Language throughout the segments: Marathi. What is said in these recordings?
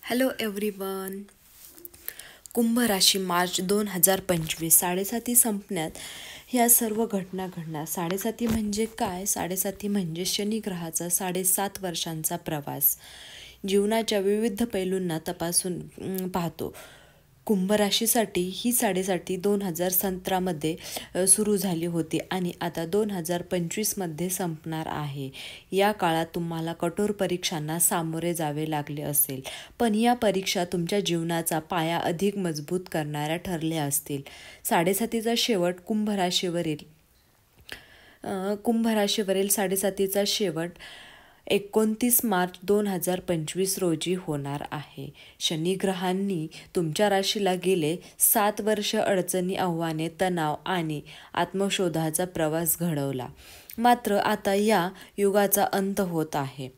Hello everyone. कुंभ राशी मार्च 2025 साडेसाती संपण्यात ह्या सर्व घटना घडणार. साडेसाती म्हणजे काय? साडेसाती म्हणजे शनी ग्रहाचा 7.5 वर्षांचा प्रवास जीवनाच्या विविध पैलूंना तपासून पाहतो. कुंभ राशीसाठी ही साडेसाती 2017 सुरू झाली होती आणि आता 2025 संपणार आहे. या काळात तुम्हाला कठोर परीक्षांना सामोरे जावे लागले असेल, पण या परीक्षा तुमच्या जीवनाचा पाया अधिक मजबूत करणाऱ्या ठरल्या असतील. साडेसातीचा शेवट कुंभ राशीवरील साडेसातीचा शेवट 29 मार्च 2025 रोजी होणार आहे. शनी ग्रहांनी तुमच्या राशीला गेले 7 वर्ष अडचणी, आव्हाने, तणाव आणि आत्मशोधाचा प्रवास घडवला. मात्र आता या युगाचा अंत होत आहे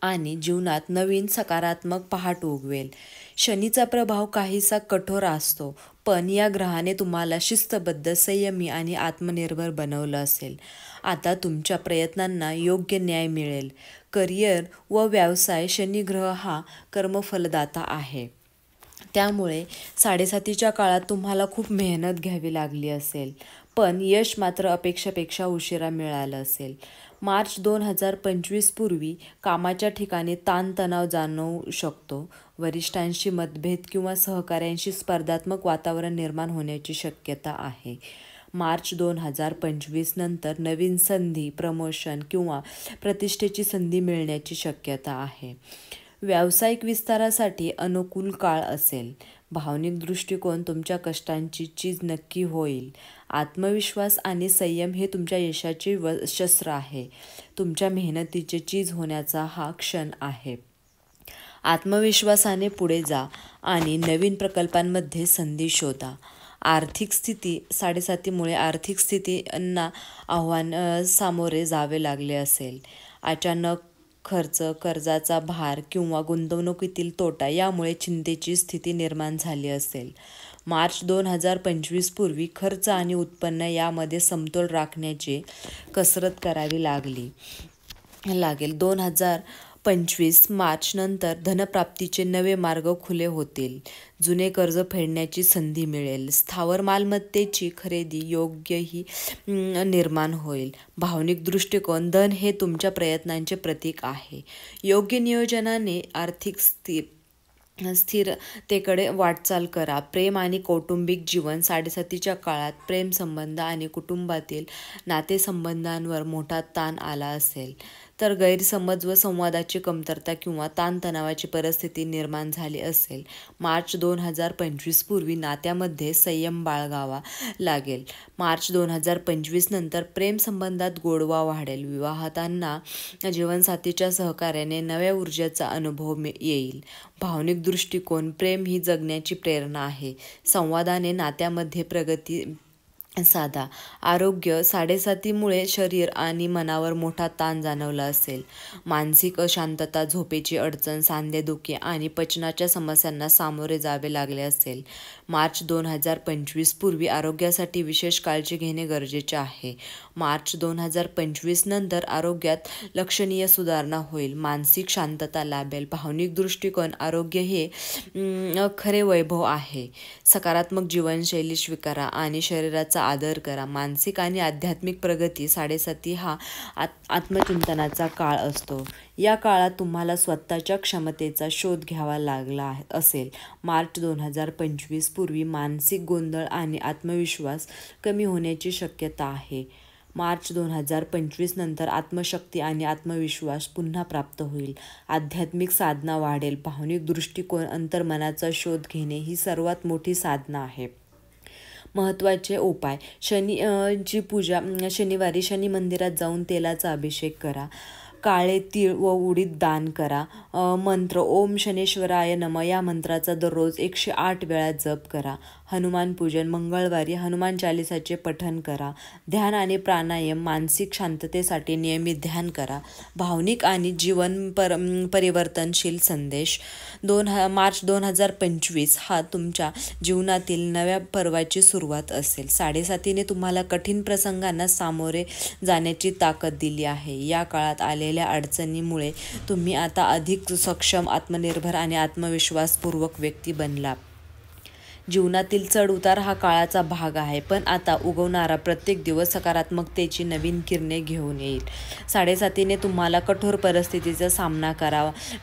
आणि जीवनात नवीन सकारात्मक पहाट उगवेल. शनीचा प्रभाव काहीसा कठोर असतो, पण या ग्रहाने तुम्हाला शिस्तबद्ध, संयमी आणि आत्मनिर्भर बनवलं असेल. आता तुमच्या प्रयत्नांना योग्य न्याय मिळेल. करिअर व व्यवसाय. शनी ग्रह हा कर्मफलदाता आहे, त्यामुळे साडेसातीच्या काळात तुम्हाला खूप मेहनत घ्यावी लागली असेल, पण यश मात्र अपेक्षेपेक्षा उशिरा मिळालं असेल. मार्च 2025 पूर्वी कामाच्या ठिकाणी ताणतणाव जाणवू शकतो. वरिष्ठांशी मतभेद किंवा सहकाऱ्यांशी स्पर्धात्मक वातावरण निर्माण होण्याची शक्यता आहे. मार्च 2025 नंतर नवीन संधी, प्रमोशन किंवा प्रतिष्ठेची संधी मिळण्याची शक्यता आहे. व्यावसायिक विस्तारासाठी अनुकूल काळ असेल. भावनिक दृष्टिकोन तुमच्या कष्टांची चीज नक्की होईल. आत्मविश्वास आणि संयम हे तुमच्या यशाचे शस्त्र आहे. तुमच्या मेहनतीचे चीज होण्याचा हा क्षण आहे. आत्मविश्वासाने पुढे जा आणि नवीन प्रकल्पांमध्ये संधी शोधा. आर्थिक स्थिती. साडेसातीमुळे आर्थिक स्थितींना आव्हान सामोरे जावे लागले असेल. अचानक खर्च, कर्जाचा भार किंवा गुंतवणुकीतील तोटा यामुळे चिंतेची स्थिती निर्माण झाली असेल. मार्च 2025 पूर्वी खर्च आणि उत्पन्न यामध्ये समतोल राखण्याची कसरत करावी लागेल. 2025 मार्च नंतर धनप्राप्तीचे नवे मार्ग खुले होतील. जुने कर्ज फेडण्याची संधी मिळेल. स्थावर मालमत्तेची खरेदी योग्यही निर्माण होईल. भावनिक दृष्टिकोन. धन हे तुमच्या प्रयत्नांचे प्रतीक आहे. योग्य नियोजनाने आर्थिक स्थिरतेकडे वाटचाल करा. प्रेम आणि कौटुंबिक जीवन. साडेसातीच्या काळात प्रेमसंबंध आणि कुटुंबातील नातेसंबंधांवर मोठा ताण आला असेल, तर गैरसमज व संवादाची कमतरता किंवा ताणतणावाची परिस्थिती निर्माण झाली असेल. मार्च 2025 पूर्वी नात्यामध्ये संयम बाळगावा लागेल. मार्च 2025 नंतर प्रेमसंबंधात गोडवा वाढेल. विवाहितांना जीवनसाथीच्या सहकार्याने नव्या ऊर्जेचा अनुभव येईल. भावनिक दृष्टिकोन. प्रेम ही जगण्याची प्रेरणा आहे. संवादाने नात्यामध्ये प्रगती साधा. आरोग्य. साडेसातीमुळे शरीर आणि मनावर मोठा ताण जाणवला असेल. मानसिक अशांतता, झोपेची अडचण, सांधेदुखी आणि पचनाच्या समस्यांना सामोरे जावे लागले असेल. मार्च 2025 पूर्वी आरोग्यासाठी विशेष काळजी घेणे गरजेचे आहे. मार्च 2025 नंतर आरोग्यात लक्षणीय सुधारणा होईल. मानसिक शांतता लाभेल. भावनिक दृष्टिकोन. आरोग्य हे खरे वैभव आहे. सकारात्मक जीवनशैली स्वीकारा आणि शरीराचा आदर करा. मानसिक आणि आध्यात्मिक प्रगती. साडेसाती हा आत्मचिंतनाचा काळ असतो. या काळात तुम्हाला स्वतःच्या क्षमतेचा शोध घ्यावा लागला असेल. मार्च 2025 पूर्वी मानसिक गोंधळ आणि आत्मविश्वास कमी होण्याची शक्यता आहे. मार्च 2025 नंतर आत्मशक्ती आणि आत्मविश्वास पुन्हा प्राप्त होईल. आध्यात्मिक साधना वाढेल. भावनिक दृष्टिकोन. अंतर्मनाचा शोध घेणे ही सर्वात मोठी साधना आहे. महत्त्वाचे उपाय. शनीची पूजा. शनिवारी शनी मंदिरात जाऊन तेलाचा अभिषेक करा. काळे तीळ व उडीद दान करा. मंत्र ओम शनेश्वराय नमः या मंत्राचा दररोज 108 वेळा जप करा. हनुमान पूजन. मंगळवारी हनुमान चालीसाचे पठण करा. ध्यान आणि प्राणायाम. मानसिक शांततेसाठी नियमित ध्यान करा. भावनिक आणि जीवन परिवर्तनशील संदेश. मार्च 2025 हा तुमच्या जीवनातील नव्या पर्वाची सुरुवात असेल. साडेसातीने तुम्हाला कठीण प्रसंगांना सामोरे जाण्याची ताकद दिली आहे. या काळात आलेल्या आलेल्या अडचणीमुळे तुम्ही आता अधिक सक्षम, आत्मनिर्भर आणि आत्मविश्वासपूर्वक व्यक्ती बनला. जीवनातील चढ-उतार हा काळाचा भाग आहे, पण आता उगवणारा प्रत्येक दिवस सकारात्मकतेची नवीन किरणे घेऊन येईल. 7.7 तुम्हाला कठोर परिस्थितीचा सामना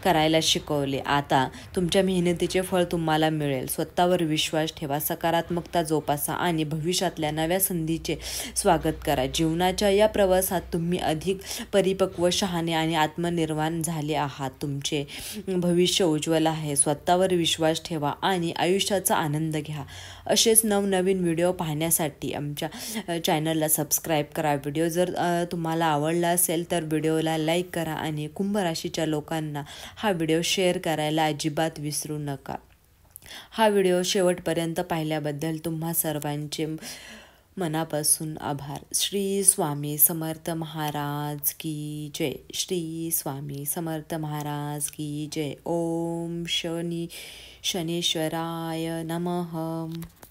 करायला शिकवले. आता तुमच्या मेहनतीचे फळ तुम्हाला मिळेल. स्वतःवर विश्वास ठेवा, सकारात्मकता जोपासा आणि भविष्यातल्या नव्या संधीचे स्वागत करा. जीवनाच्या या प्रवासात तुम्ही अधिक परिपक्व, शहाणे आणि आत्मनिर्भर झाले आहात. तुमचे भविष्य उज्ज्वल आहे. स्वतःवर विश्वास ठेवा आणि आयुष्याचा आनंद घ्या. असेच नवनवीन व्हिडिओ पाहण्यासाठी आमच्या चॅनलला सबस्क्राईब करा. व्हिडिओ जर तुम्हाला आवडला असेल तर व्हिडिओला लाईक करा आणि कुंभ राशीच्या लोकांना हा व्हिडिओ शेअर करायला अजिबात विसरू नका. हा व्हिडिओ शेवटपर्यंत पाहिल्याबद्दल तुम्हा सर्वांचे मनापासून आभार. श्री स्वामी समर्थ महाराज की जय. श्री स्वामी समर्थ महाराज की जय. ओम शनीश्वराय नमः.